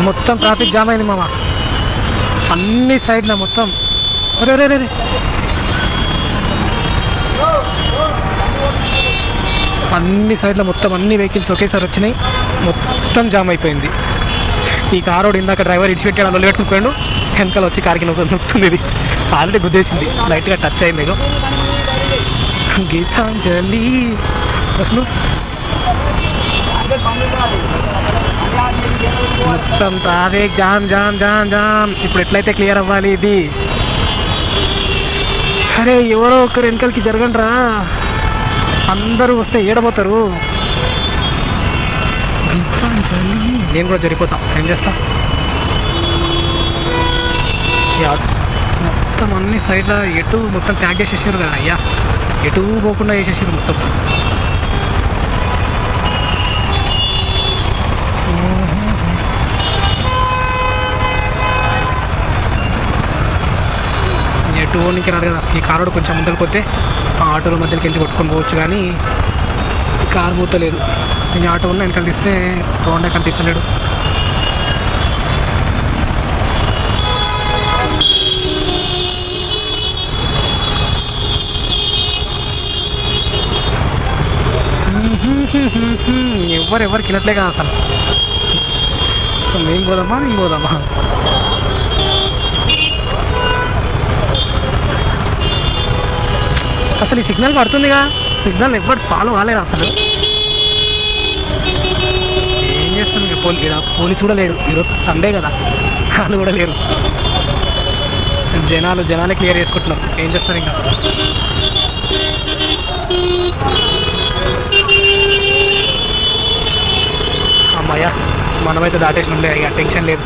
మొత్తం traffic jam అయింది మామ, అన్ని సైడ్ల మొత్తం. రే రే రే అన్ని సైడ్ల మొత్తం అన్ని వెహికల్స్ ఒకేసారి వచ్చినాయి, మొత్తం జామ్ అయిపోయింది. ఈ కారోడు ఇందాక డ్రైవర్ ఇడిచిపెట్టాడు, అందులో పెట్టుకుపోయాడు, వెనకాల వచ్చి కారుకి నొక్కుతుంది. ఇది ఆల్రెడీ గుద్దేసింది, లైట్గా టచ్ అయింది. ఏదో గీతాంజలి మొత్తం traffic jam jam jam jam. ఇప్పుడు ఎట్లయితే క్లియర్ అవ్వాలి ఇది? అరే ఎవరో ఒకరు వెనకాలకి జరగండి రా, అందరూ వస్తే ఏడబోతారు. నేను కూడా జరిగిపోతాం, ఏం చేస్తా. మొత్తం అన్ని సైడ్ల ఎటు మొత్తం ట్యాగ్ చేసేసారు కదా అయ్యా, ఎటు పోకుండా వేసేసారు మొత్తం. ఎటు ఓనికి రాదు కదా. ఈ కారోడు కొంచెం ముందరికి పోతే ఆ ఆటోల మధ్యలోకి వెళ్ళి కొట్టుకొని పోవచ్చు, కానీ ఈ కారు పోతలేదు. నేను ఆటో ఉన్న వెనకాల తీస్తే రోడ్డే కనిపిస్తలేడు. ఎవరికి వెళ్ళట్లే కదా అసలు. మేము పోదామా అసలు ఈ సిగ్నల్ పడుతుందిగా, సిగ్నల్ ఎవరు ఫాలో కాలేదు అసలు. ఏం చేస్తాను ఇక, పోలీసు కూడా లేడు ఈరోజు, సండే కదా, వాళ్ళు కూడా లేరు. జనాలే క్లియర్ చేసుకుంటున్నారు, ఏం చేస్తారు ఇంకా. అమ్మాయ్యా మనమైతే దాటేసి ఉండే, ఇక టెన్షన్ లేదు.